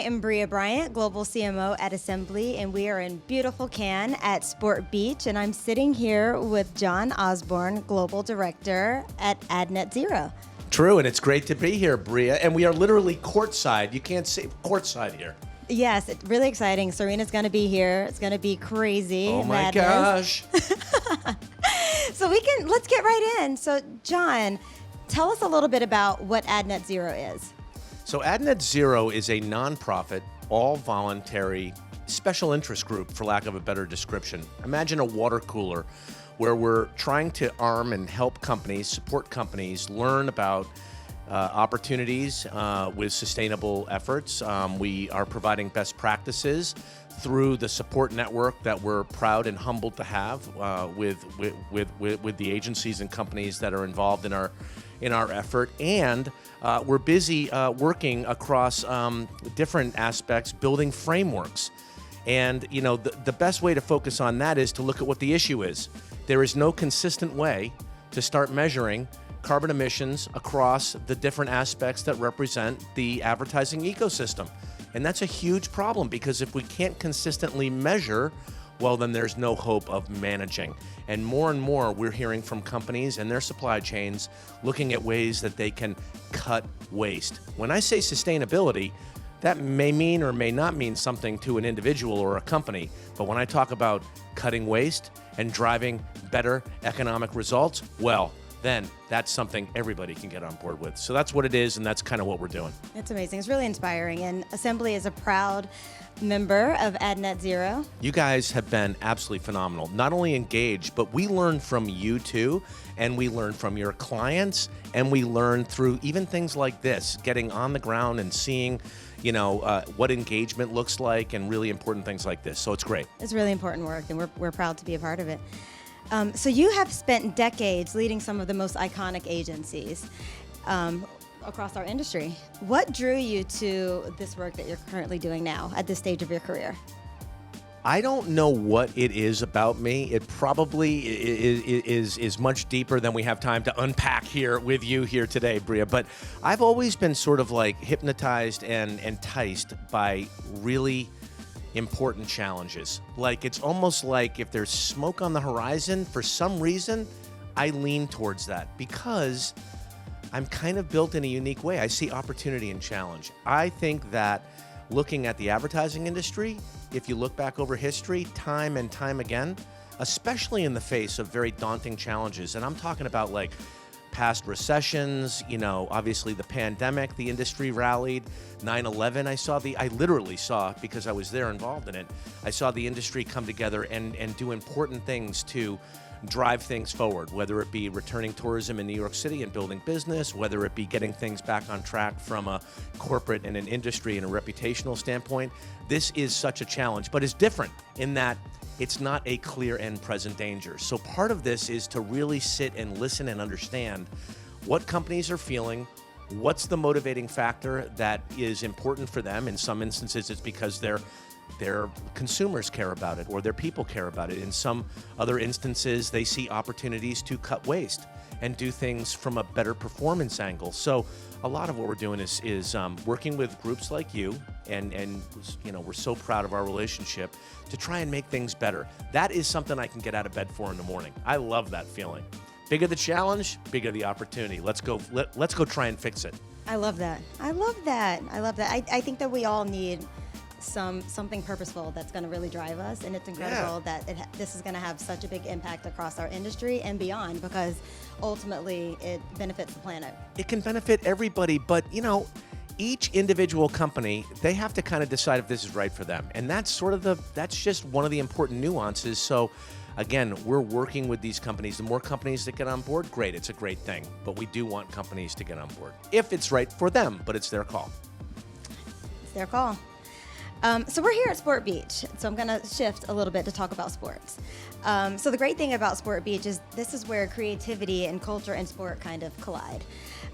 am Bria Bryant, Global CMO at Assembly, and we are in beautiful Cannes at Sport Beach, and I'm sitting here with John Osborn, Global Director at AdNet0. True, and it's great to be here, Bria, and we are literally courtside. You can't see courtside here. Yes, it's really exciting. Serena's going to be here. It's going to be crazy. Oh my madness. gosh. So let's get right in. So John, tell us a little bit about what AdNet0 is. So AdNet0 is a nonprofit, all-voluntary, special interest group, for lack of a better description. Imagine a water cooler where we're trying to arm and help companies, support companies, learn about opportunities with sustainable efforts. We are providing best practices through the support network that we're proud and humbled to have with the agencies and companies that are involved in our effort. And we're busy working across different aspects, building frameworks. And you know, the best way to focus on that is to look at what the issue is. There is no consistent way to start measuring carbon emissions across the different aspects that represent the advertising ecosystem. And that's a huge problem, because if we can't consistently measure, well, then there's no hope of managing. And more we're hearing from companies and their supply chains looking at ways that they can cut waste. When I say sustainability, that may mean or may not mean something to an individual or a company. But when I talk about cutting waste and driving better economic results, well, then that's something everybody can get on board with. So that's what it is, and that's kind of what we're doing. It's amazing. It's really inspiring. And Assembly is a proud member of AdNet0. You guys have been absolutely phenomenal. Not only engaged, but we learn from you too, and we learn from your clients, and we learn through even things like this, getting on the ground and seeing, you know, what engagement looks like, and really important things like this. So it's great. It's really important work, and we're proud to be a part of it. So you have spent decades leading some of the most iconic agencies across our industry. What drew you to this work that you're currently doing now at this stage of your career? I don't know what it is about me. It probably is much deeper than we have time to unpack here with you here today, Bria. But I've always been sort of like hypnotized and enticed by really important challenges. Like, it's almost like if there's smoke on the horizon, for some reason, I lean towards that, because I'm kind of built in a unique way. I see opportunity and challenge. I think that looking at the advertising industry, if you look back over history, time and time again, especially in the face of very daunting challenges, and I'm talking about like past recessions, you know, obviously the pandemic, the industry rallied. 9/11, I literally saw, because I was there involved in it, I saw the industry come together and do important things to drive things forward, whether it be returning tourism in New York City and building business, whether it be getting things back on track from a corporate and an industry and a reputational standpoint. This is such a challenge, but it's different in that it's not a clear and present danger. So part of this is to really sit and listen and understand what companies are feeling, what's the motivating factor that is important for them. In some instances, it's because their consumers care about it or their people care about it. In some other instances, they see opportunities to cut waste and do things from a better performance angle. So a lot of what we're doing is working with groups like you, and you know, we're so proud of our relationship, to try and make things better. That is something I can get out of bed for in the morning. I love that feeling. Bigger the challenge, bigger the opportunity. Let's go try and fix it. I love that. I love that. I think that we all need something purposeful that's going to really drive us, and it's incredible that this is going to have such a big impact across our industry and beyond, because ultimately it benefits the planet. It can benefit everybody, but you know, each individual company, they have to kind of decide if this is right for them, and that's just one of the important nuances. So again, we're working with these companies. The more companies that get on board, great, it's a great thing, but we do want companies to get on board if it's right for them, but it's their call. It's their call. So we're here at Sport Beach, so I'm going to shift a little bit to talk about sports. So the great thing about Sport Beach is this is where creativity and culture and sport kind of collide.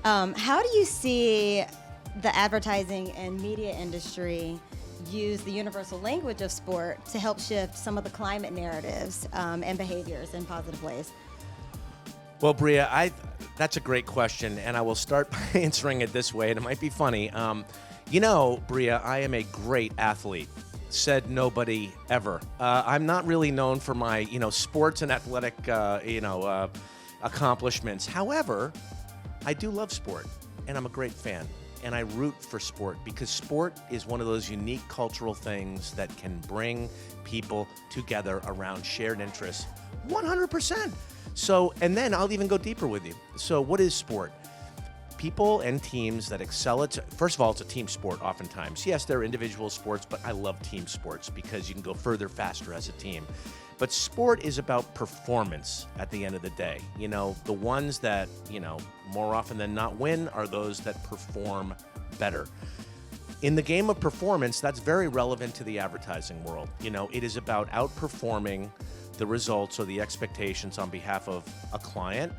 How do you see the advertising and media industry use the universal language of sport to help shift some of the climate narratives and behaviors in positive ways? Well, Bria, that's a great question, and I will start by answering it this way, and it might be funny. You know, Bria, I am a great athlete. Said nobody ever. I'm not really known for my, sports and athletic, accomplishments. However, I do love sport, and I'm a great fan. And I root for sport because sport is one of those unique cultural things that can bring people together around shared interests 100%. So, and then I'll even go deeper with you. So, what is sport? People and teams that excel at, first of all, it's a team sport oftentimes. Yes, there are individual sports, but I love team sports because you can go further faster as a team. But sport is about performance at the end of the day. The ones that, more often than not win are those that perform better. In the game of performance, that's very relevant to the advertising world. It is about outperforming the results or the expectations on behalf of a client,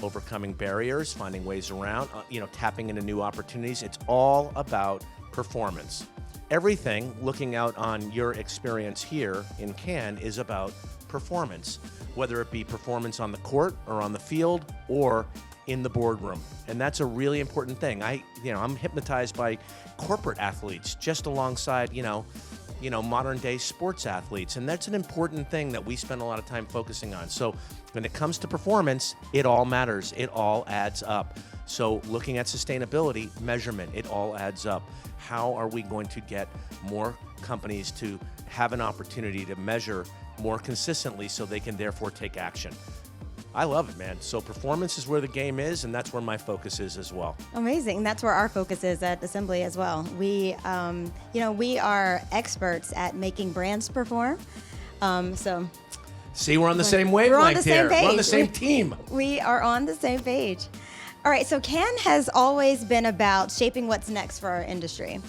overcoming barriers, finding ways around, tapping into new opportunities. It's all about performance. Everything, looking out on your experience here in Cannes, is about performance, whether it be performance on the court or on the field or in the boardroom. And that's a really important thing. I'm hypnotized by corporate athletes just alongside, modern day sports athletes. And that's an important thing that we spend a lot of time focusing on. So when it comes to performance, it all matters. It all adds up. So looking at sustainability, measurement, it all adds up. How are we going to get more companies to have an opportunity to measure more consistently so they can therefore take action? I love it, man. So performance is where the game is, and that's where my focus is as well. Amazing. That's where our focus is at Assembly as well. We are experts at making brands perform. See, we're on the same wavelength here. We're on the same team. We are on the same page. All right, so Cannes has always been about shaping what's next for our industry.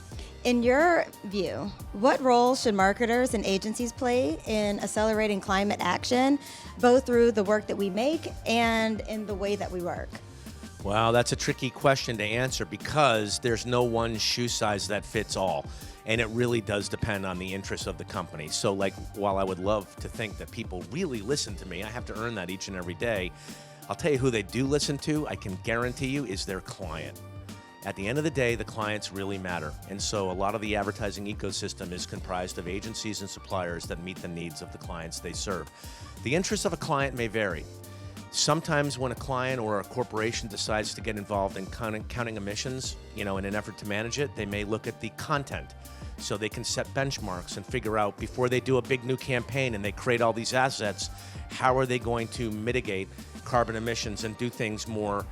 In your view, what role should marketers and agencies play in accelerating climate action, both through the work that we make and in the way that we work? Well, that's a tricky question to answer because there's no one shoe size that fits all. And it really does depend on the interests of the company. So, while I would love to think that people really listen to me, I have to earn that each and every day. I'll tell you who they do listen to, I can guarantee you, is their client. At the end of the day, the clients really matter. And so a lot of the advertising ecosystem is comprised of agencies and suppliers that meet the needs of the clients they serve. The interests of a client may vary. Sometimes when a client or a corporation decides to get involved in counting emissions, in an effort to manage it, they may look at the content. So they can set benchmarks and figure out before they do a big new campaign and they create all these assets, how are they going to mitigate carbon emissions and do things more,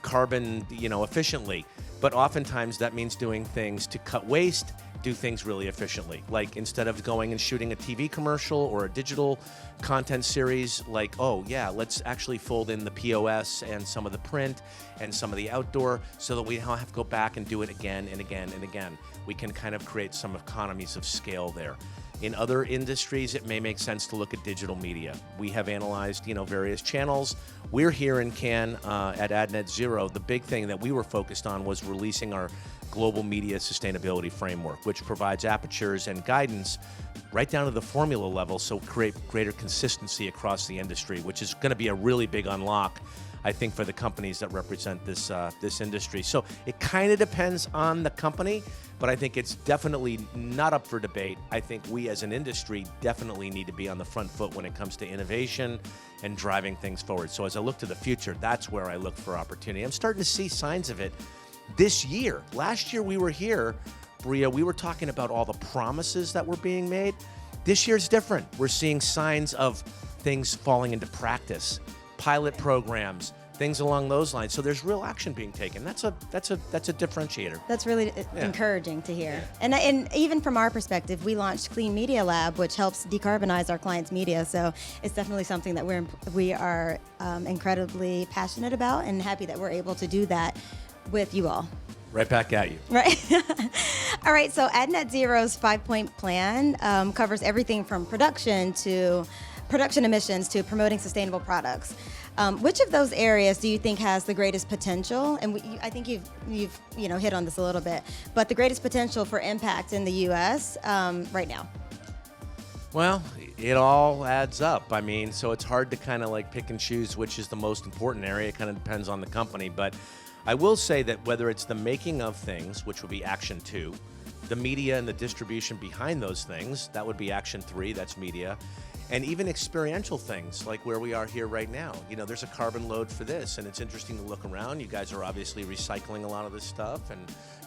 carbon, efficiently. But oftentimes that means doing things to cut waste, do things really efficiently. Like instead of going and shooting a TV commercial or a digital content series, let's actually fold in the POS and some of the print and some of the outdoor so that we don't have to go back and do it again and again and again. We can kind of create some economies of scale there. In other industries, it may make sense to look at digital media. We have analyzed, various channels. We're here in Cannes at AdNet Zero. The big thing that we were focused on was releasing our global media sustainability framework, which provides apertures and guidance right down to the formula level, so create greater consistency across the industry, which is going to be a really big unlock, I think, for the companies that represent this industry. So it kind of depends on the company, but I think it's definitely not up for debate. I think we as an industry definitely need to be on the front foot when it comes to innovation and driving things forward. So as I look to the future, that's where I look for opportunity. I'm starting to see signs of it this year. Last year we were here, Bria, we were talking about all the promises that were being made. This year's different. We're seeing signs of things falling into practice, pilot programs, things along those lines. So there's real action being taken. That's a differentiator. That's really encouraging to hear. And even from our perspective, we launched Clean Media Lab, which helps decarbonize our clients' media. So it's definitely something that we are incredibly passionate about and happy that we're able to do that with you all. Right back at you. Right. All right. So AdNet Zero's 5-point plan covers everything from production emissions to promoting sustainable products. Which of those areas do you think has the greatest potential? And I think you've hit on this a little bit, but the greatest potential for impact in the U.S. Right now? Well, it all adds up. So it's hard to kind of pick and choose which is the most important area. It kind of depends on the company, but I will say that whether it's the making of things, which would be action 2, the media and the distribution behind those things, that would be action 3, that's media, and even experiential things like where we are here right now. You know, there's a carbon load for this, and it's interesting to look around. You guys are obviously recycling a lot of this stuff, and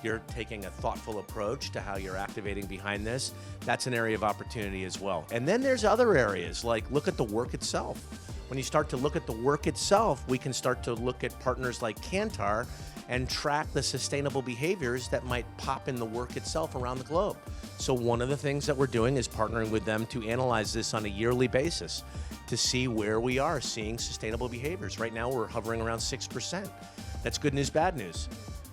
you're taking a thoughtful approach to how you're activating behind this. That's an area of opportunity as well. And then there's other areas, like look at the work itself. When you start to look at the work itself, we can start to look at partners like Kantar and track the sustainable behaviors that might pop in the work itself around the globe. So one of the things that we're doing is partnering with them to analyze this on a yearly basis to see where we are seeing sustainable behaviors. Right now we're hovering around 6%. That's good news, bad news.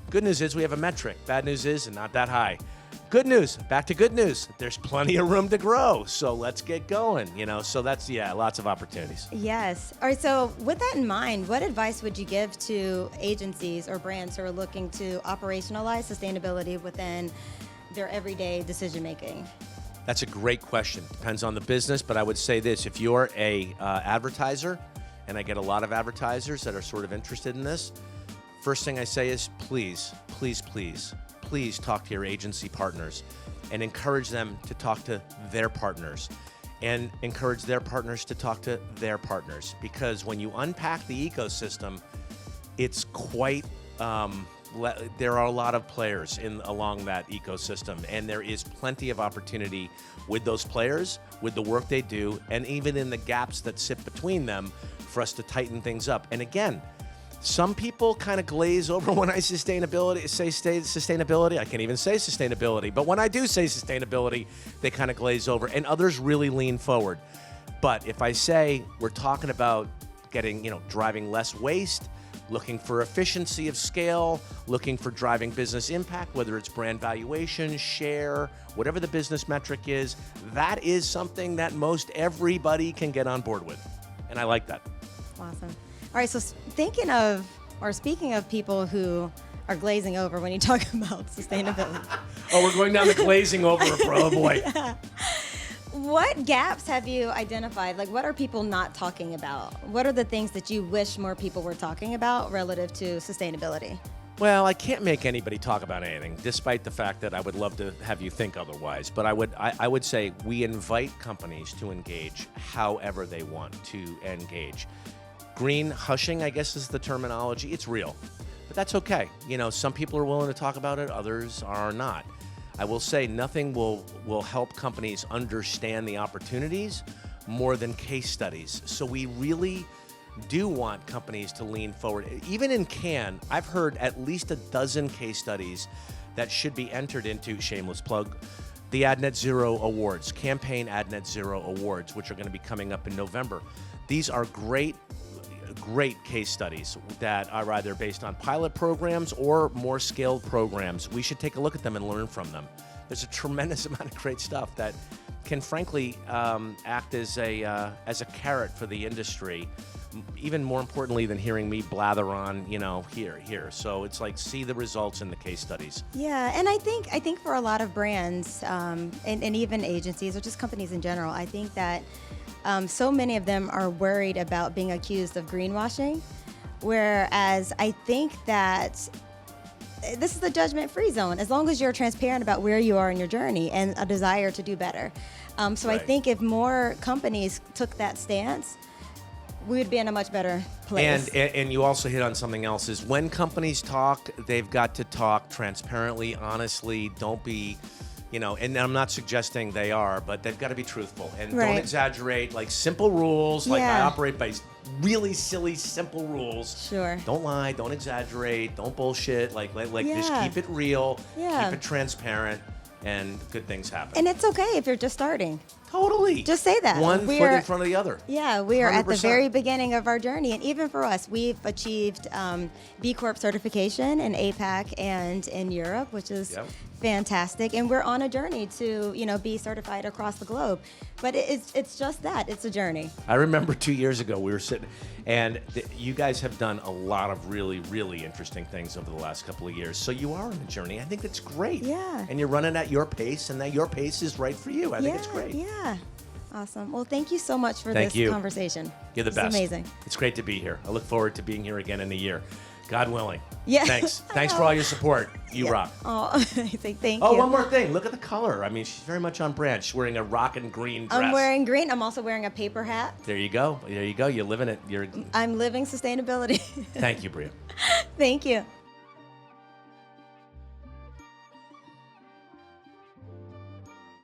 Good news is we have a metric. Bad news is not that high. Good news, back to good news. There's plenty of room to grow, so let's get going, you know. So that's, lots of opportunities. Yes. All right, so with that in mind, what advice would you give to agencies or brands who are looking to operationalize sustainability within their everyday decision making? That's a great question. Depends on the business, but I would say this: if you're a advertiser, and I get a lot of advertisers that are sort of interested in this, first thing I say is please, please, please, please talk to your agency partners and encourage them to talk to their partners and encourage their partners to talk to their partners. Because when you unpack the ecosystem, it's quite, there are a lot of players along that ecosystem, and there is plenty of opportunity with those players, with the work they do, and even in the gaps that sit between them for us to tighten things up. And again, some people kind of glaze over when I say sustainability. I can't even say sustainability, but when I do say sustainability, they kind of glaze over, and others really lean forward. But if I say we're talking about driving less waste, looking for efficiency of scale, looking for driving business impact, whether it's brand valuation, share, whatever the business metric is, that is something that most everybody can get on board with. And I like that. Awesome. All right, so speaking of people who are glazing over when you talk about sustainability. Oh, we're going down the glazing over, oh boy. Yeah. What gaps have you identified? Like, what are people not talking about? What are the things that you wish more people were talking about relative to sustainability? Well, I can't make anybody talk about anything, despite the fact that I would love to have you think otherwise. But I would say we invite companies to engage however they want to engage. Green hushing, I guess, is the terminology. It's real, but that's okay. You know, some people are willing to talk about it, others are not. I will say nothing will help companies understand the opportunities more than case studies. So we really do want companies to lean forward. Even in Cannes, I've heard at least a dozen case studies that should be entered into, shameless plug, the Ad Net Zero Awards, Campaign Ad Net Zero Awards, which are going to be coming up in November. These are great case studies that are either based on pilot programs or more scaled programs. We should take a look at them and learn from them. There's a tremendous amount of great stuff that can frankly act as a carrot for the industry, even more importantly than hearing me blather on, here. So it's like, see the results in the case studies. Yeah, and I think for a lot of brands and even agencies or just companies in general, I think that so many of them are worried about being accused of greenwashing, whereas I think that this is the judgment-free zone, as long as you're transparent about where you are in your journey and a desire to do better. So right. I think if more companies took that stance, we would be in a much better place. And you also hit on something else, is when companies talk, they've got to talk transparently, honestly. Don't be... and I'm not suggesting they are, but they've got to be truthful and right. Don't exaggerate. Like simple rules, like yeah. I operate by really silly, simple rules. Sure. Don't lie, don't exaggerate, don't bullshit. Like yeah. just keep it real, yeah. keep it transparent, and good things happen. And it's okay if you're just starting. Totally. Just say that. One foot in front of the other. Yeah, we are 100%. at the very beginning of our journey. And even for us, we've achieved B Corp certification in APAC and in Europe, which is fantastic. And we're on a journey to, be certified across the globe. But it's just that. It's a journey. I remember 2 years ago, we were sitting, and you guys have done a lot of really, really interesting things over the last couple of years. So you are on a journey. I think that's great. Yeah. And you're running at your pace, and that your pace is right for you. I think it's great. Yeah. Awesome. Well, thank you so much for this conversation. You're the best. It's amazing. It's great to be here. I look forward to being here again in a year. God willing. Yeah. Thanks. Thanks for all your support. You rock. Oh, I say thank Oh, you. one more thing. Look at the color. I mean, she's very much on brand. She's wearing a rockin' green dress. I'm wearing green. I'm also wearing a paper hat. There you go. There you go. You're living it. I'm living sustainability. Thank you, Bria. Thank you.